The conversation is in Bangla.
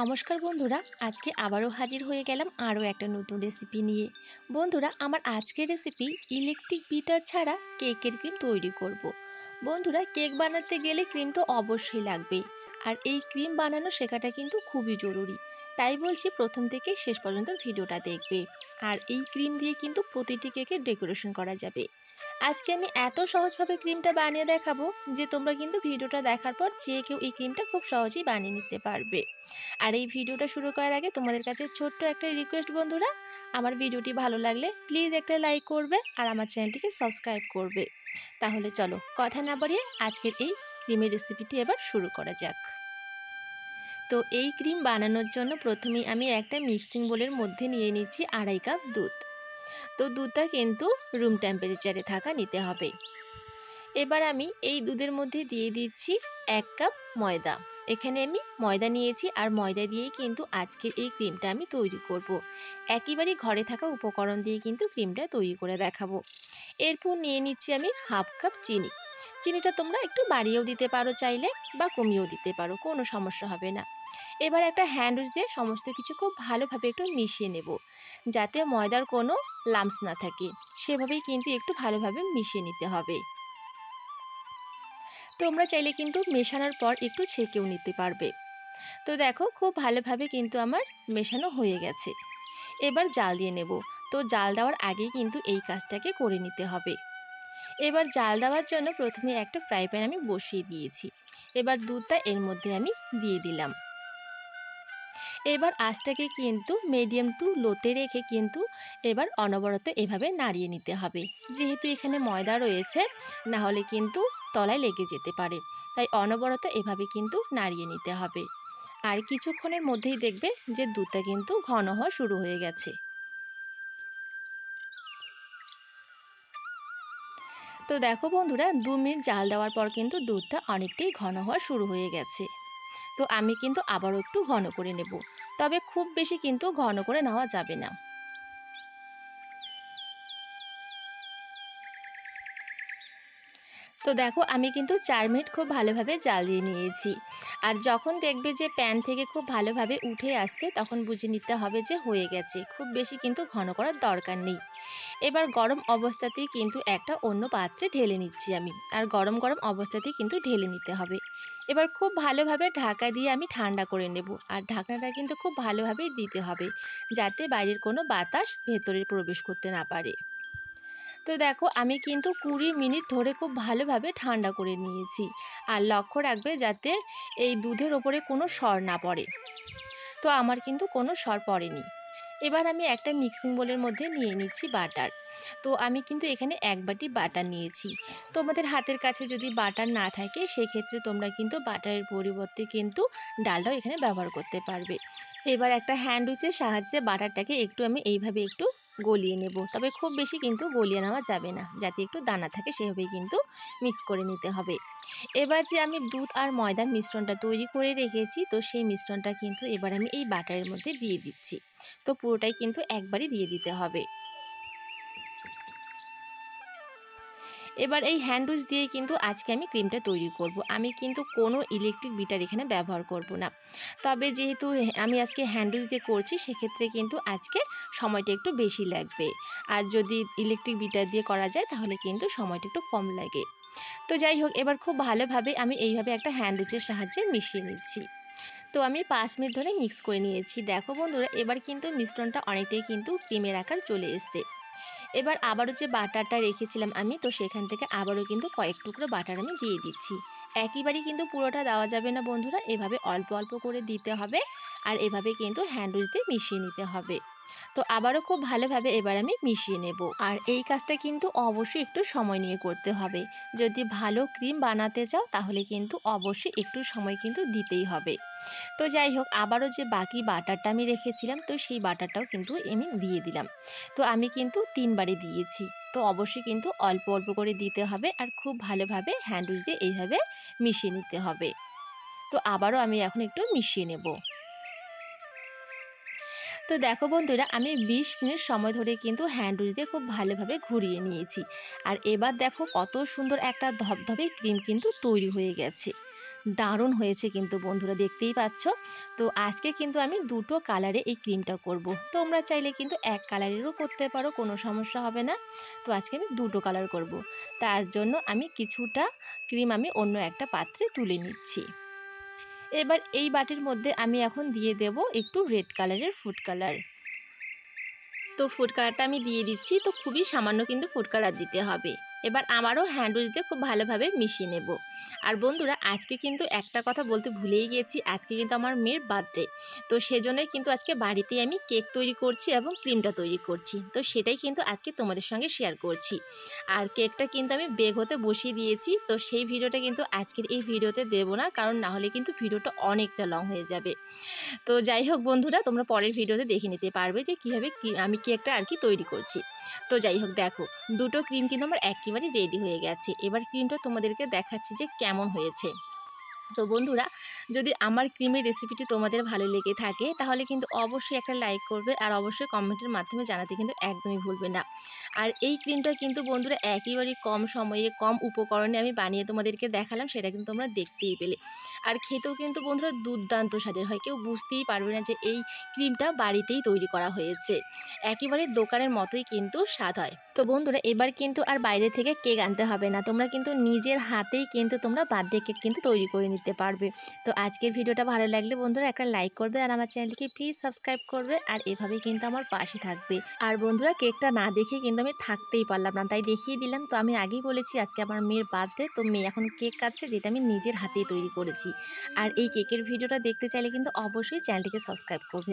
নমস্কার বন্ধুরা, আজকে আবারও হাজির হয়ে গেলাম আরও একটা নতুন রেসিপি নিয়ে। বন্ধুরা, আমার আজকের রেসিপি ইলেকট্রিক বিটার ছাড়া কেকের ক্রিম তৈরি করব। বন্ধুরা, কেক বানাতে গেলে ক্রিম তো অবশ্যই লাগবে, আর এই ক্রিম বানানো শেখাটা কিন্তু খুবই জরুরি। তাই বলছি, প্রথম থেকে শেষ পর্যন্ত ভিডিওটা দেখবে। আর এই ক্রিম দিয়ে কিন্তু প্রতিটি কেকের ডেকোরেশন করা যাবে। আজকে আমি এত সহজভাবে ক্রিমটা বানিয়ে দেখাবো যে তোমরা কিন্তু ভিডিওটা দেখার পর যে কেউ এই ক্রিমটা খুব সহজেই বানিয়ে নিতে পারবে। আর এই ভিডিওটা শুরু করার আগে তোমাদের কাছে ছোট্ট একটা রিকোয়েস্ট বন্ধুরা, আমার ভিডিওটি ভালো লাগলে প্লিজ একটা লাইক করবে আর আমার চ্যানেলটিকে সাবস্ক্রাইব করবে। তাহলে চলো কথা না বাড়িয়ে আজকের এই ক্রিমের রেসিপিটি এবার শুরু করা যাক। তো এই ক্রিম বানানোর জন্য প্রথমেই আমি একটা মিক্সিং বোলের মধ্যে নিয়ে নিচ্ছি 2.5 কাপ দুধ। তো দুধটা কিন্তু রুম টেম্পারেচারে থাকা নিতে হবে। এবার আমি এই দুধের মধ্যে দিয়ে দিচ্ছি 1 কাপ ময়দা। এখানে আমি ময়দা নিয়েছি, আর ময়দা দিয়েই কিন্তু আজকের এই ক্রিমটা আমি তৈরি করব। একেবারেই ঘরে থাকা উপকরণ দিয়ে কিন্তু ক্রিমটা তৈরি করে দেখাবো। এরপর নিয়ে নিচ্ছি আমি 1/2 কাপ চিনি। চিনিটা তোমরা একটু বাড়িয়েও দিতে পারো চাইলে, বা কমিয়েও দিতে পারো, কোনো সমস্যা হবে না। এবার একটা হ্যান্ড উইচ দিয়ে সমস্ত কিছু খুব ভালোভাবে একটু মিশিয়ে নেব, যাতে ময়দার কোনো লাম্পস না থাকে। সেভাবেই কিন্তু একটু ভালোভাবে মিশিয়ে নিতে হবে। তোমরা চাইলে কিন্তু মেশানোর পর একটু ছেঁকেও নিতে পারবে। তো দেখো, খুব ভালোভাবে কিন্তু আমার মেশানো হয়ে গেছে। এবার জাল দিয়ে নেব। তো জাল দেওয়ার আগেই কিন্তু এই কাজটাকে করে নিতে হবে। এবার জাল দেওয়ার জন্য প্রথমে একটা ফ্রাই প্যান আমি বসিয়ে দিয়েছি। এবার দুধটা এর মধ্যে আমি দিয়ে দিলাম। এবার আঁচটাকে কিন্তু মিডিয়াম টু লোতে রেখে কিন্তু এবার অনবরত এভাবে নাড়িয়ে নিতে হবে। যেহেতু এখানে ময়দা রয়েছে, না হলে কিন্তু তলায় লেগে যেতে পারে, তাই অনবরত এভাবে কিন্তু নাড়িয়ে নিতে হবে। আর কিছুক্ষণের মধ্যেই দেখবে যে দুধটা কিন্তু ঘন হওয়া শুরু হয়ে গেছে। তো দেখো বন্ধুরা, 2 মিনিট জাল দেওয়ার পর কিন্তু দুধটা অনেকটাই ঘন হওয়া শুরু হয়ে গেছে। তো আমি কিন্তু আবারও একটু ঘন করে নেব, তবে খুব বেশি কিন্তু ঘন করে নেওয়া যাবে না। তো দেখো, আমি কিন্তু 4 মিনিট খুব ভালোভাবে জাল দিয়ে নিয়েছি। আর যখন দেখবে যে প্যান থেকে খুব ভালোভাবে উঠে আসছে, তখন বুঝে নিতে হবে যে হয়ে গেছে। খুব বেশি কিন্তু ঘন করার দরকার নেই। এবার গরম অবস্থাতেই কিন্তু একটা অন্য পাত্রে ঢেলে নিচ্ছি আমি। আর গরম গরম অবস্থাতেই কিন্তু ঢেলে নিতে হবে। এবার খুব ভালোভাবে ঢাকা দিয়ে আমি ঠান্ডা করে নেব। আর ঢাকনাটা কিন্তু খুব ভালোভাবেই দিতে হবে, যাতে বাইরের কোনো বাতাস ভেতরে প্রবেশ করতে না পারে। তো দেখো, আমি কিন্তু 20 মিনিট ধরে খুব ভালোভাবে ঠান্ডা করে নিয়েছি। আর লক্ষ্য রাখবে যাতে এই দুধের ওপরে কোনো সর না পড়ে। তো আমার কিন্তু কোনো সর পড়েনি। এবার আমি একটা মিক্সিং বোলের মধ্যে নিয়ে নিচ্ছি বাটার। তো আমি কিন্তু এখানে 1 বাটি বাটার নিয়েছি। তোমাদের হাতের কাছে যদি বাটার না থাকে, সেক্ষেত্রে তোমরা কিন্তু বাটারের পরিবর্তে কিন্তু ডালটাও এখানে ব্যবহার করতে পারবে। এবার একটা হ্যান্ড উইচের সাহায্যে বাটারটাকে একটু আমি এইভাবে একটু গলিয়ে নেব, তবে খুব বেশি কিন্তু গলিয়ে নেওয়া যাবে না, যাতে একটু দানা থাকে সেভাবেই কিন্তু মিক্স করে নিতে হবে। এবার যে আমি দুধ আর ময়দার মিশ্রণটা তৈরি করে রেখেছি, তো সেই মিশ্রণটা কিন্তু এবার আমি এই বাটারের মধ্যে দিয়ে দিচ্ছি। তো পুরোটাই কিন্তু একবারই দিয়ে দিতে হবে। এবার এই হ্যান্ড উইচ দিয়ে কিন্তু আজকে আমি ক্রিমটা তৈরি করব। আমি কিন্তু কোনো ইলেকট্রিক বিটার এখানে ব্যবহার করব না। তবে যেহেতু আমি আজকে হ্যান্ড উইচ দিয়ে করছি, সেক্ষেত্রে কিন্তু আজকে সময়টা একটু বেশি লাগবে। আর যদি ইলেকট্রিক বিটার দিয়ে করা যায়, তাহলে কিন্তু সময়টা একটু কম লাগে। তো যাই হোক, এবার খুব ভালোভাবে আমি এইভাবে একটা হ্যান্ড উইচের সাহায্যে মিশিয়ে নিচ্ছি। তো আমি 5 মিনিট ধরে মিক্স করে নিয়েছি। দেখো বন্ধুরা, এবার কিন্তু মিশ্রণটা অনেকটাই কিন্তু ক্রিমের আকার চলে এসছে। এবার আবারও যে বাটারটা রেখেছিলাম আমি, তো সেখান থেকে আবারও কিন্তু কয়েক টুকরো বাটার আমি দিয়ে দিচ্ছি। একইবারই কিন্তু পুরোটা দেওয়া যাবে না বন্ধুরা, এভাবে অল্প অল্প করে দিতে হবে। আর এভাবে কিন্তু হ্যান্ড উইচ দিয়ে মিশিয়ে নিতে হবে। তো আবারও খুব ভালোভাবে এবার আমি মিশিয়ে নেব। আর এই কাজটা কিন্তু অবশ্যই একটু সময় নিয়ে করতে হবে। যদি ভালো ক্রিম বানাতে চাও, তাহলে কিন্তু অবশ্যই একটু সময় কিন্তু দিতেই হবে। তো যাই হোক, আবারও যে বাকি বাটারটা আমি রেখেছিলাম, তো সেই বাটারটাও কিন্তু আমি দিয়ে দিলাম। তো আমি কিন্তু 3 বারে দিয়েছি। তো অবশ্যই কিন্তু অল্প অল্প করে দিতে হবে, আর খুব ভালোভাবে হ্যান্ড উইচ দিয়ে এইভাবে মিশিয়ে নিতে হবে। তো আবারও আমি এখন একটু মিশিয়ে নেব। তো দেখো বন্ধুরা, আমি 20 মিনিট সময় ধরে কিন্তু হ্যান্ড উইচ দিয়ে খুব ভালোভাবে ঘুরিয়ে নিয়েছি। আর এবার দেখো কত সুন্দর একটা ধবধবে ক্রিম কিন্তু তৈরি হয়ে গেছে। দারুণ হয়েছে কিন্তু বন্ধুরা, দেখতেই পাচ্ছ। তো আজকে কিন্তু আমি দুটো কালারে এই ক্রিমটা করব। তোমরা চাইলে কিন্তু এক কালারেরও করতে পারো, কোনো সমস্যা হবে না। তো আজকে আমি দুটো কালার করব। তার জন্য আমি কিছুটা ক্রিম আমি অন্য একটা পাত্রে তুলে নিচ্ছি। এবার এই বাটির মধ্যে আমি এখন দিয়ে দেব একটু রেড কালারের ফুড কালার। তো ফুড কালারটা আমি দিয়ে দিচ্ছি। তো খুবই সামান্য কিন্তু ফুড কালার দিতে হবে। এবার আমারও হ্যান্ড উইচ দিয়ে খুব ভালোভাবে মিশিয়ে নেব। আর বন্ধুরা, আজকে কিন্তু একটা কথা বলতে ভুলেই গেছি, আজকে কিন্তু আমার মেয়ের বার্থডে। তো সেজন্যই কিন্তু আজকে বাড়িতেই আমি কেক তৈরি করছি এবং ক্রিমটা তৈরি করছি। তো সেটাই কিন্তু আজকে তোমাদের সঙ্গে শেয়ার করছি। আর কেকটা কিন্তু আমি বেক হতে বসিয়ে দিয়েছি। তো সেই ভিডিওটা কিন্তু আজকের এই ভিডিওতে দেবো না, কারণ না হলে কিন্তু ভিডিওটা অনেকটা লং হয়ে যাবে। তো যাই হোক বন্ধুরা, তোমরা পরের ভিডিওতে দেখে নিতে পারবে যে কীভাবে আমি কেকটা আর কি তৈরি করছি। তো যাই হোক, দেখো দুটো ক্রিম কিন্তু আমার একেবারে রেডি হয়ে গেছে। এবার ক্রিমটা তোমাদেরকে দেখাচ্ছি যে কেমন হয়েছে। তো বন্ধুরা, যদি আমার ক্রিমের রেসিপিটি তোমাদের ভালো লেগে থাকে তাহলে কিন্তু অবশ্যই একটা লাইক করবে, আর অবশ্যই কমেন্টের মাধ্যমে জানাতে কিন্তু একদমই ভুলবে না। আর এই ক্রিমটা কিন্তু বন্ধুরা একেবারেই কম সময়ে কম উপকরণে আমি বানিয়ে তোমাদেরকে দেখালাম, সেটা কিন্তু তোমরা দেখতেই পেলে। আর খেতেও কিন্তু বন্ধুরা দুর্দান্ত স্বাদের হয়, কেউ বুঝতেই পারবে না যে এই ক্রিমটা বাড়িতেই তৈরি করা হয়েছে। একেবারে দোকানের মতোই কিন্তু স্বাদ হয়। তো বন্ধুরা, এবার কিন্তু আর বাইরে থেকে কেক আনতে হবে না, তোমরা কিন্তু নিজের হাতেই কিন্তু তোমরা বার্থডে কেক কিন্তু তৈরি করে নিতে পারবে। তো আজকের ভিডিওটা ভালো লাগলে বন্ধুরা একটা লাইক করবে, আর আমার চ্যানেলকে প্লিজ সাবস্ক্রাইব করবে, আর এভাবেই কিন্তু আমার পাশে থাকবে। আর বন্ধুরা, কেকটা না দেখে কিন্তু আমি থাকতেই পারলাম না, তাই দেখিয়ে দিলাম। তো আমি আগেই বলেছি আজকে আমার মেয়ের বার্থডে, তো মেয়ে এখন কেক কাটছে, যেটা আমি নিজের হাতেই তৈরি করেছি। আর এই কেকের ভিডিওটা দেখতে চাইলে কিন্তু অবশ্যই চ্যানেলটিকে সাবস্ক্রাইব করবে।